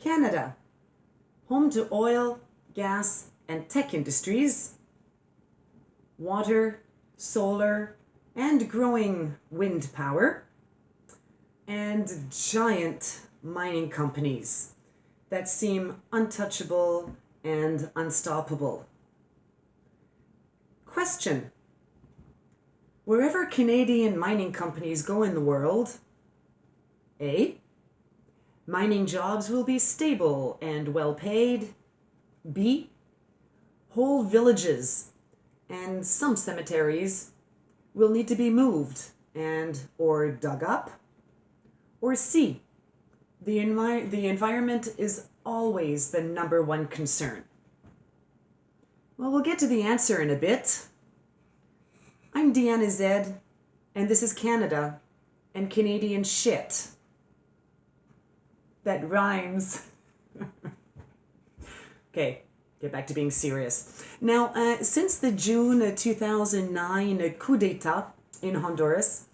Canada, home to oil, gas, and tech industries, water, solar, and growing wind power, and giant mining companies that seem untouchable and unstoppable. Question: wherever Canadian mining companies go in the world, A, mining jobs will be stable and well paid. B, whole villages and some cemeteries will need to be moved and or dug up. Or C, the environment is always the number one concern. Well, we'll get to the answer in a bit. I'm Deanna Zed, and this is Canada and Canadian shit. That rhymes. Okay, get back to being serious. Now, since the June 2009 coup d'etat in Honduras,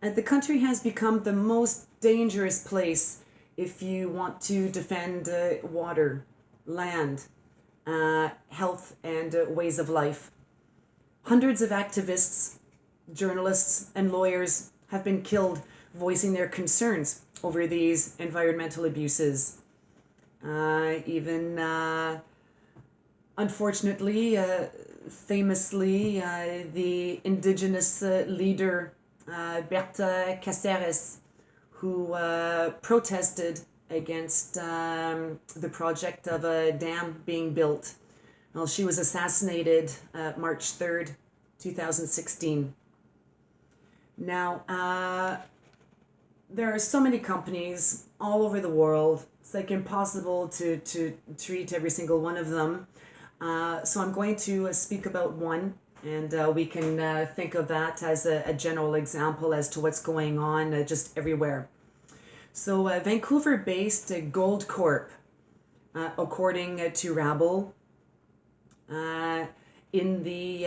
the country has become the most dangerous place if you want to defend water, land, health, and ways of life. Hundreds of activists, journalists, and lawyers have been killed voicing their concerns over these environmental abuses. Unfortunately, famously, the indigenous leader Berta Cáceres, who protested against the project of a dam being built. Well, she was assassinated March 3rd, 2016. Now, there are so many companies all over the world. It's like impossible to treat every single one of them. So I'm going to speak about one, and we can think of that as a general example as to what's going on just everywhere. So Vancouver-based Gold Corp, according to Rabble, in the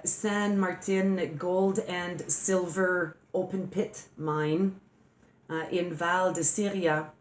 San Martin gold and silver open pit mine in Val de Siria,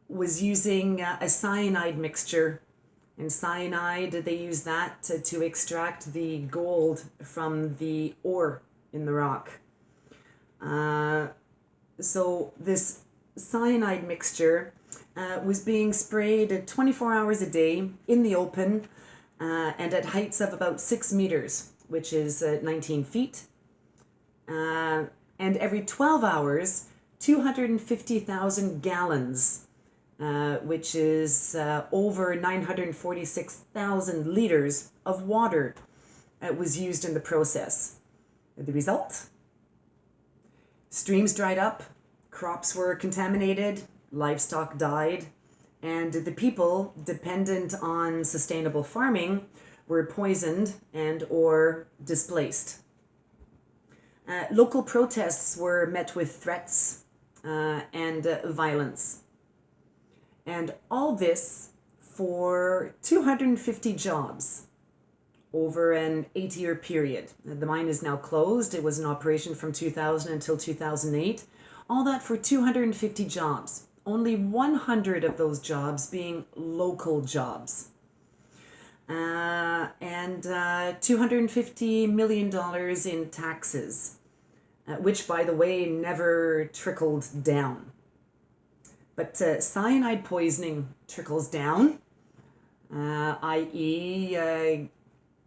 was using a cyanide mixture. And cyanide, they use that to extract the gold from the ore in the rock. So this cyanide mixture was being sprayed 24 hours a day in the open and at heights of about 6 meters, which is 19 feet. And every 12 hours, 250,000 gallons, which is over 946,000 liters of water was used in the process. The result? Streams dried up, crops were contaminated, livestock died, and the people dependent on sustainable farming were poisoned and or displaced. Local protests were met with threats and violence. And all this for 250 jobs over an 8-year period. The mine is now closed. It was in operation from 2000 until 2008. All that for 250 jobs. Only 100 of those jobs being local jobs. And $250 million in taxes, which, by the way, never trickled down. But cyanide poisoning trickles down, i.e.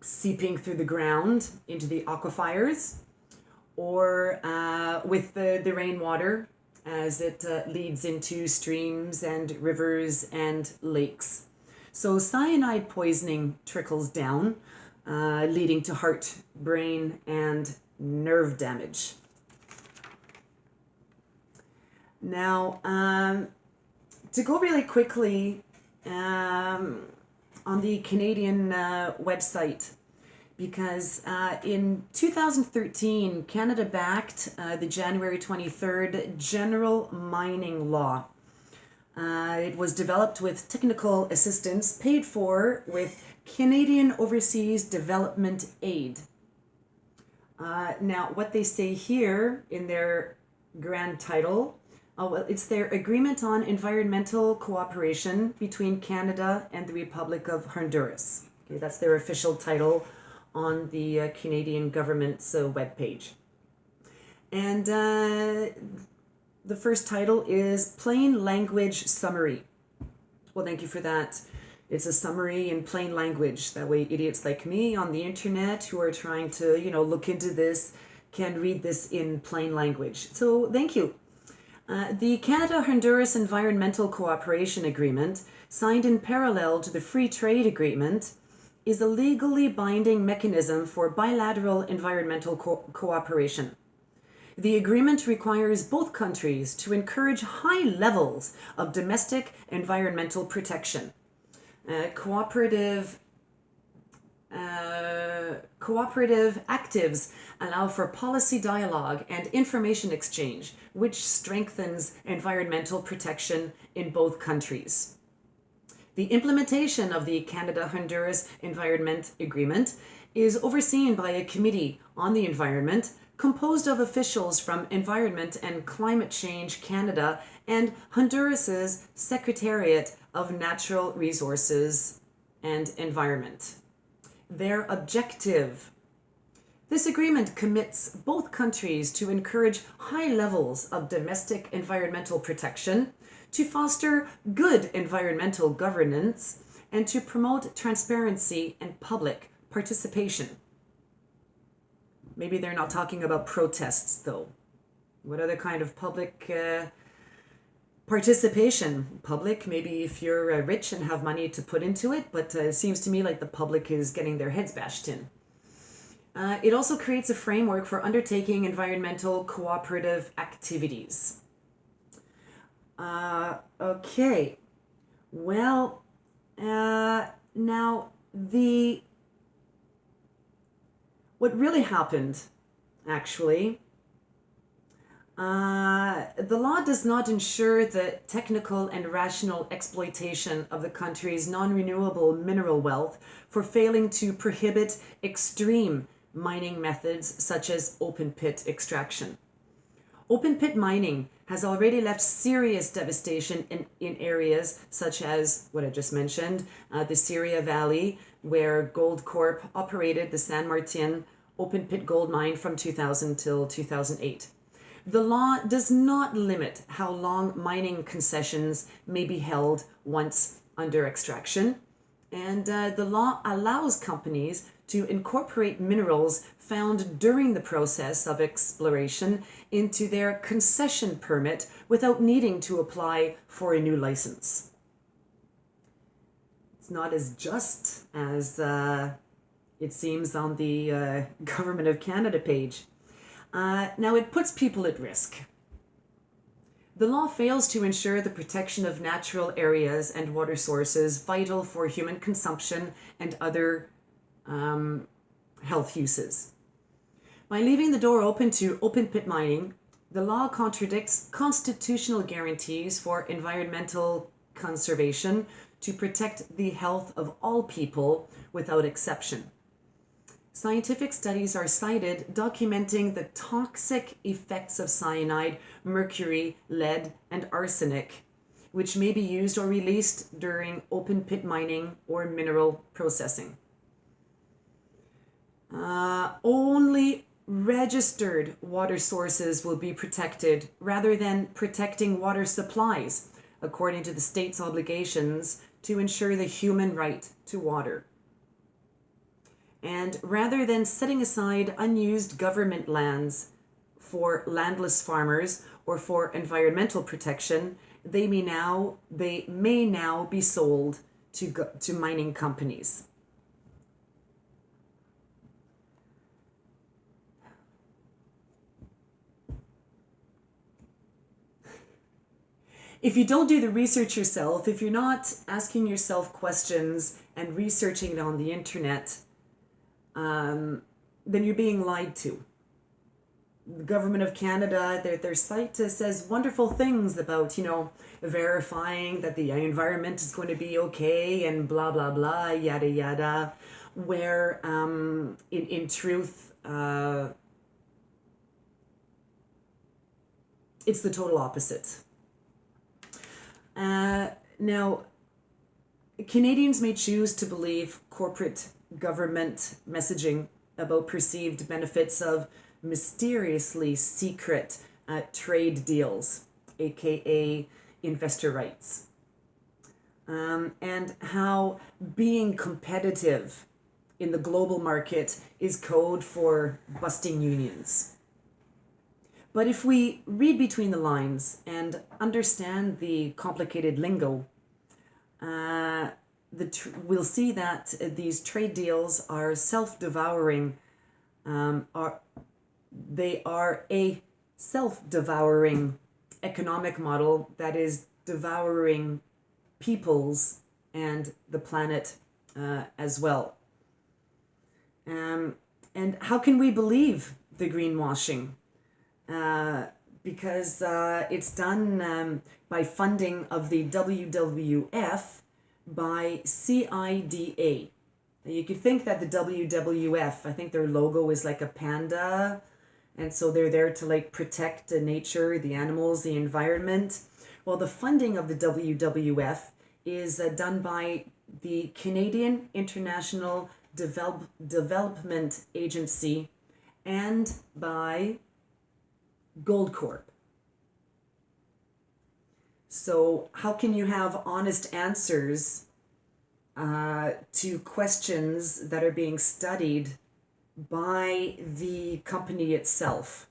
Seeping through the ground into the aquifers, or with the rainwater as it leads into streams and rivers and lakes. So cyanide poisoning trickles down, leading to heart, brain, and nerve damage. Now, to go really quickly on the Canadian website, because in 2013, Canada backed the January 23rd General Mining Law. It was developed with technical assistance paid for with Canadian Overseas Development Aid. Now, what they say here in their grand title, Oh, well, it's their Agreement on Environmental Cooperation between Canada and the Republic of Honduras. Okay, that's their official title on the Canadian government's webpage. And the first title is Plain Language Summary. Well, thank you for that. It's a summary in plain language. That way, idiots like me on the internet who are trying to, look into this can read this in plain language. So, thank you. The Canada-Honduras Environmental Cooperation Agreement, signed in parallel to the Free Trade Agreement, is a legally binding mechanism for bilateral environmental cooperation. The agreement requires both countries to encourage high levels of domestic environmental protection. Cooperative actives allow for policy dialogue and information exchange, which strengthens environmental protection in both countries. The implementation of the Canada-Honduras Environment Agreement is overseen by a committee on the environment composed of officials from Environment and Climate Change Canada and Honduras's Secretariat of Natural Resources and Environment. Their objective. This agreement commits both countries to encourage high levels of domestic environmental protection, to foster good environmental governance, and to promote transparency and public participation. Maybe they're not talking about protests, though. What other kind of public participation? Public, maybe if you're rich and have money to put into it, but it seems to me like the public is getting their heads bashed in. It also creates a framework for undertaking environmental cooperative activities. Okay. Well, now what really happened, actually, the law does not ensure the technical and rational exploitation of the country's non-renewable mineral wealth for failing to prohibit extreme mining methods such as open pit extraction. Open pit mining has already left serious devastation in areas such as what I just mentioned, the Syria Valley, where Goldcorp operated the San Martin open pit gold mine from 2000 till 2008. The law does not limit how long mining concessions may be held once under extraction, and the law allows companies to incorporate minerals found during the process of exploration into their concession permit without needing to apply for a new license. It's not as just as it seems on the Government of Canada page. Now, it puts people at risk. The law fails to ensure the protection of natural areas and water sources vital for human consumption and other health uses. By leaving the door open to open pit mining, the law contradicts constitutional guarantees for environmental conservation to protect the health of all people without exception. Scientific studies are cited documenting the toxic effects of cyanide, mercury, lead, and arsenic, which may be used or released during open pit mining or mineral processing. Only registered water sources will be protected rather than protecting water supplies, according to the state's obligations to ensure the human right to water. And rather than setting aside unused government lands for landless farmers or for environmental protection, they may now be sold to mining companies. If you don't do the research yourself, if you're not asking yourself questions and researching it on the internet, then you're being lied to. The Government of Canada, their site says wonderful things about, verifying that the environment is going to be okay and blah, blah, blah, yada, yada, where in truth, it's the total opposite. Now, Canadians may choose to believe corporate government messaging about perceived benefits of mysteriously secret trade deals, aka investor rights, and how being competitive in the global market is code for busting unions. But if we read between the lines and understand the complicated lingo, we'll see that these trade deals are self-devouring. They are a self-devouring economic model that is devouring peoples and the planet as well. And how can we believe the greenwashing? Because it's done by funding of the WWF by CIDA. You could think that the WWF, I think their logo is like a panda, and so they're there to like protect the nature, the animals, the environment. Well, the funding of the WWF is done by the Canadian International Development Agency and by Goldcorp. So how can you have honest answers to questions that are being studied by the company itself?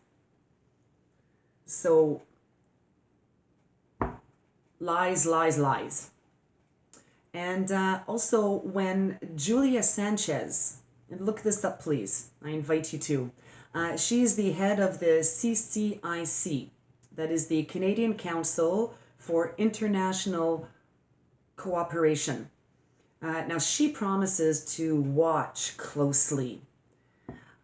So lies, lies, lies. And also when Julia Sanchez, and look this up please, I invite you to, she's the head of the CCIC, that is the Canadian Council for International Cooperation. Now she promises to watch closely,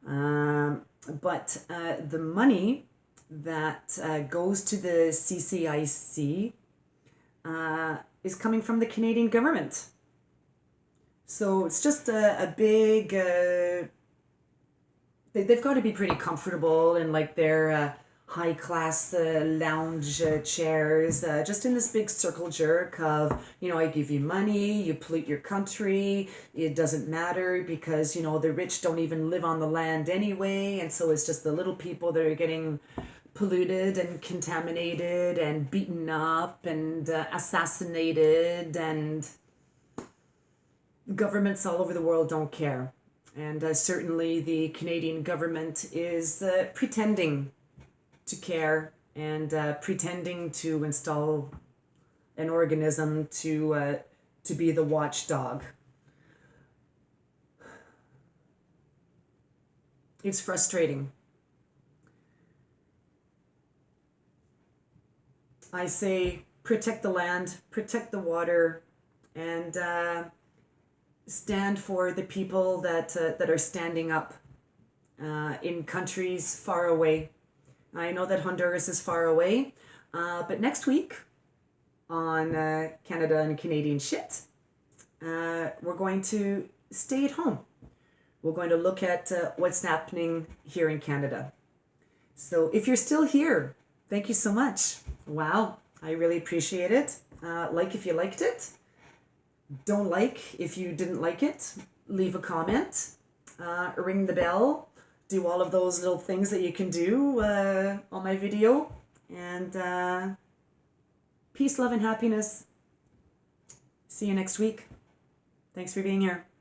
but the money that goes to the CCIC is coming from the Canadian government. So it's just a big... they've got to be pretty comfortable in like their high-class lounge chairs, just in this big circle jerk of, I give you money, you pollute your country, it doesn't matter because, the rich don't even live on the land anyway, and so it's just the little people that are getting polluted and contaminated and beaten up and assassinated, and governments all over the world don't care. And certainly the Canadian government is pretending to care and pretending to install an organism to be the watchdog. It's frustrating. I say protect the land, protect the water, and stand for the people that are standing up in countries far away. I know that Honduras is far away, but next week on Canada and Canadian Shit, we're going to stay at home. We're going to look at what's happening here in Canada. So if you're still here, thank you so much. Wow, I really appreciate it. Like if you liked it. Don't like if you didn't like it. Leave a comment. Ring the bell. Do all of those little things that you can do on my video. And peace, love, and happiness. See you next week. Thanks for being here.